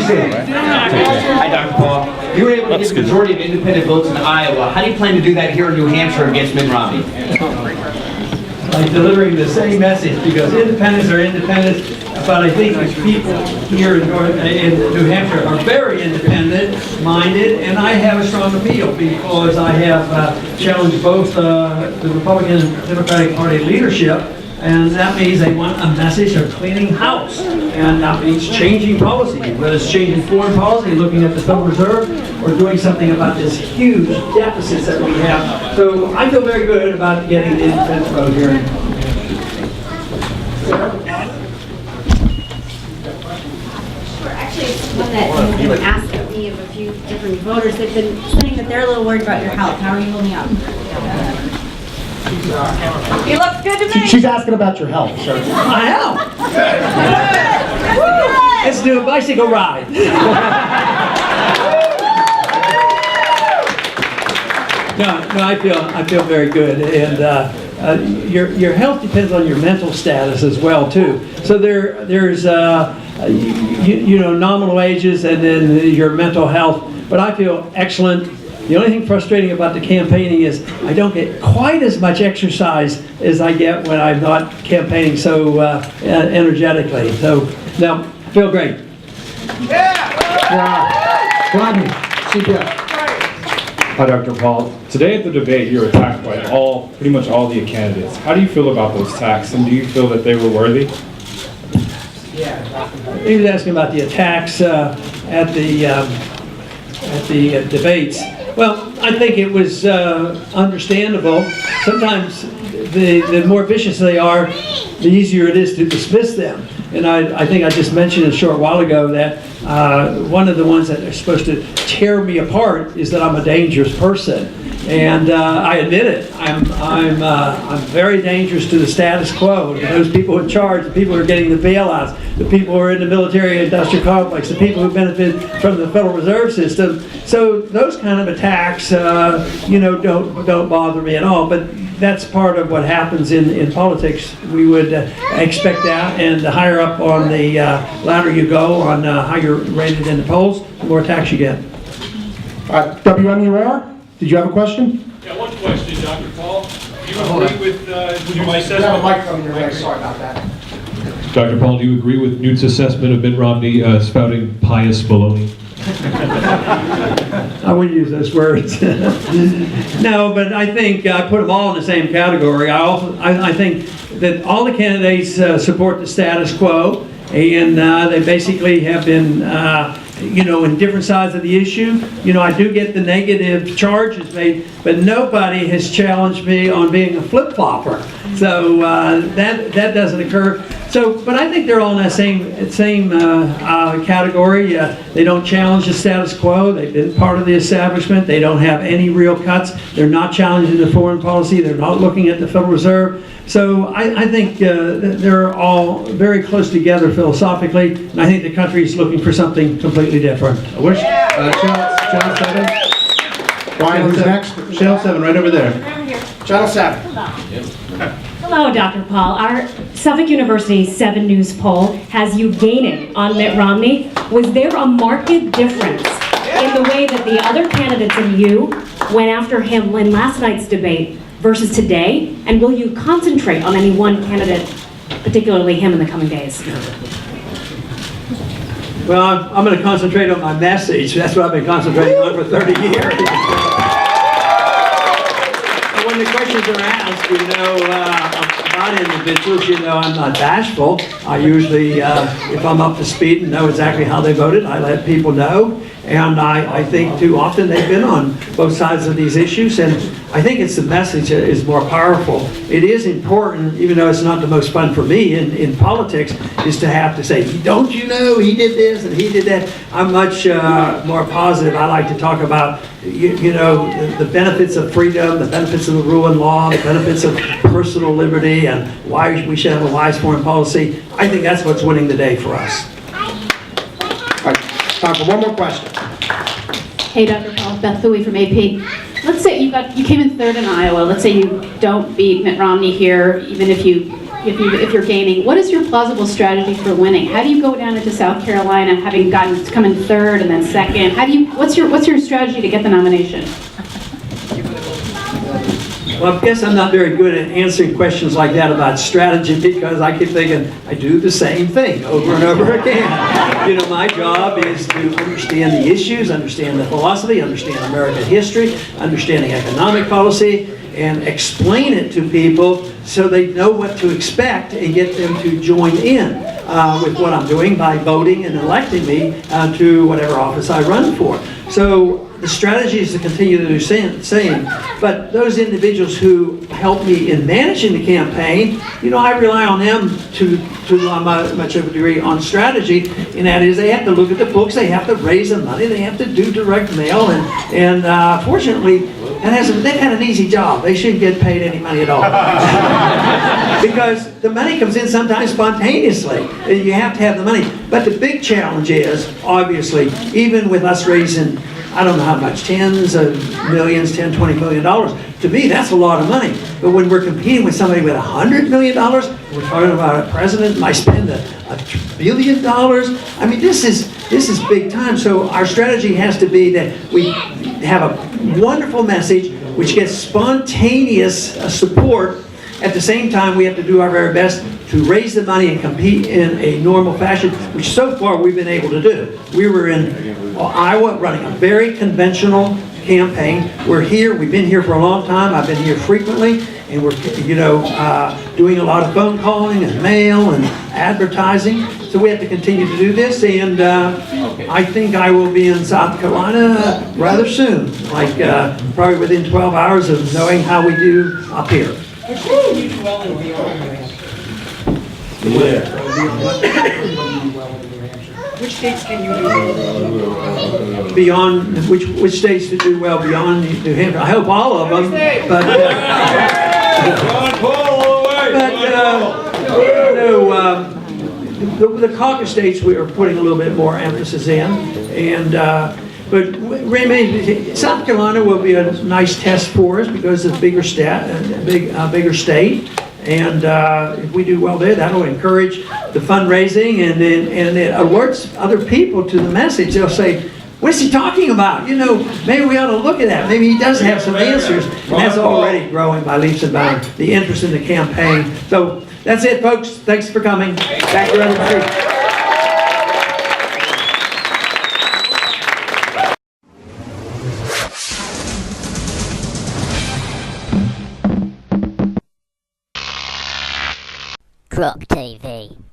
soon. Hi, Dr. Paul. You were able to get the majority of independent votes in Iowa. How do you plan to do that here in New Hampshire against Mitt Romney? Like delivering the same message, because independents are independents, but I think the people here in New Hampshire are very independent-minded, and I have a strong appeal because I have challenged both the Republican and Democratic Party leadership, and that means they want a message of cleaning house, and that means changing policy, whether it's changing foreign policy, looking at the Federal Reserve, or doing something about this huge deficits that we have. So I feel very good about getting the independent vote here. Actually, it's one that you've been asking me of a few different voters. They've been saying that they're a little worried about your health. How are you holding up? You look good to me. She's asking about your health, sir. I am. Let's do a bicycle ride. No, I feel very good, and your health depends on your mental status as well too. So there's nominal wages and then your mental health. But I feel excellent. The only thing frustrating about the campaigning is I don't get quite as much exercise as I get when I'm not campaigning so energetically. So no, feel great. Rodney, CPS. Hi, Dr. Paul. Today at the debate, you were attacked by pretty much all the candidates. How do you feel about those attacks, and do you feel that they were worthy? He was asking about the attacks at the debates. Well, I think it was understandable. Sometimes the more vicious they are, the easier it is to dismiss them. And I think I just mentioned a short while ago that one of the ones that are supposed to tear me apart is that I'm a dangerous person. And I admit it. I'm very dangerous to the status quo, to those people in charge, the people who are getting the bailouts, the people who are in the military-industrial complex, the people who benefit from the Federal Reserve System. So those kind of attacks, don't bother me at all. But that's part of what happens in politics. We would expect that, and the higher up on the ladder you go on how you're rated in the polls, the more attacks you get. WMUR? Did you have a question? Yeah, one question, Dr. Paul. Do you agree with my assessment? You have a microphone in your way. Sorry about that. Dr. Paul, do you agree with Newt's assessment of Mitt Romney spouting pious baloney? I wouldn't use those words. No, but I think I put them all in the same category. I think that all the candidates support the status quo, and they basically have been in different sides of the issue. I do get the negative charges made, but nobody has challenged me on being a flip-flopper. So that doesn't occur. So, but I think they're all in the same category. They don't challenge the status quo. They've been part of the establishment. They don't have any real cuts. They're not challenging the foreign policy. They're not looking at the Federal Reserve. So I think they're all very close together philosophically, and I think the country is looking for something completely different. Channel 7. Brian, who's next? Channel 7, right over there. Channel 7. Hello, Dr. Paul. Our Suffolk University 7 News poll has you gaining on Mitt Romney. Was there a marked difference in the way that the other candidates and you went after him in last night's debate versus today? And will you concentrate on any one candidate, particularly him, in the coming days? Well, I'm going to concentrate on my message. That's what I've been concentrating on for 30 years. When the questions are asked, about individuals, I'm not bashful. I usually, if I'm up to speed and know exactly how they voted, I let people know. And I think too often they've been on both sides of these issues, and I think it's the message that is more powerful. It is important, even though it's not the most fun for me in politics, is to have to say, don't you know he did this and he did that. I'm much more positive. I like to talk about the benefits of freedom, the benefits of the rule of law, the benefits of personal liberty, and why we should have a wise foreign policy. I think that's what's winning the day for us. All right, time for one more question. Hey, Dr. Paul, Beth Thuy from AP. Let's say you came in third in Iowa. Let's say you don't beat Mitt Romney here, even if you if you're gaining, what is your plausible strategy for winning? How do you go down into South Carolina, having come in third and then second? What's your strategy to get the nomination? Well, I guess I'm not very good at answering questions like that about strategy because I keep thinking I do the same thing over and over again. You know, my job is to understand the issues, understand the philosophy, understand American history, understanding economic policy, and explain it to people so they know what to expect and get them to join in with what I'm doing by voting and electing me to whatever office I run for. So the strategy is to continue to do the same, but those individuals who help me in managing the campaign, you know, I rely on them to much of a degree on strategy, and that is they have to look at the books, they have to raise the money, they have to do direct mail, and fortunately, they've had an easy job. They shouldn't get paid any money at all. Because the money comes in sometimes spontaneously, and you have to have the money. But the big challenge is, obviously, even with us raising, I don't know how much, tens of millions, $10, $20 million. To me, that's a lot of money. But when we're competing with somebody with $100 million, we're talking about a president might spend $1 billion. I mean, this is big time. So our strategy has to be that we have a wonderful message which gets spontaneous support. At the same time, we have to do our very best to raise the money and compete in a normal fashion, which so far we've been able to do. We were in Iowa running a very conventional campaign. We're here, we've been here for a long time. I've been here frequently, and we're, you know, doing a lot of phone calling and mail and advertising. So we have to continue to do this, and I think I will be in South Carolina rather soon, like probably within 12 hours of knowing how we do up here. Which states can you do? Beyond, which states to do well beyond New Hampshire? I hope all of them, but the caucus states we are putting a little bit more emphasis in, and but South Carolina will be a nice test for us because it's a bigger state. And if we do well there, that'll encourage the fundraising, and it alerts other people to the message. They'll say, what's he talking about? You know, maybe we ought to look at that. Maybe he does have some answers. And that's already growing by leaps and bounds, the interest in the campaign. So that's it, folks. Thanks for coming. Back to everybody. Crop TV.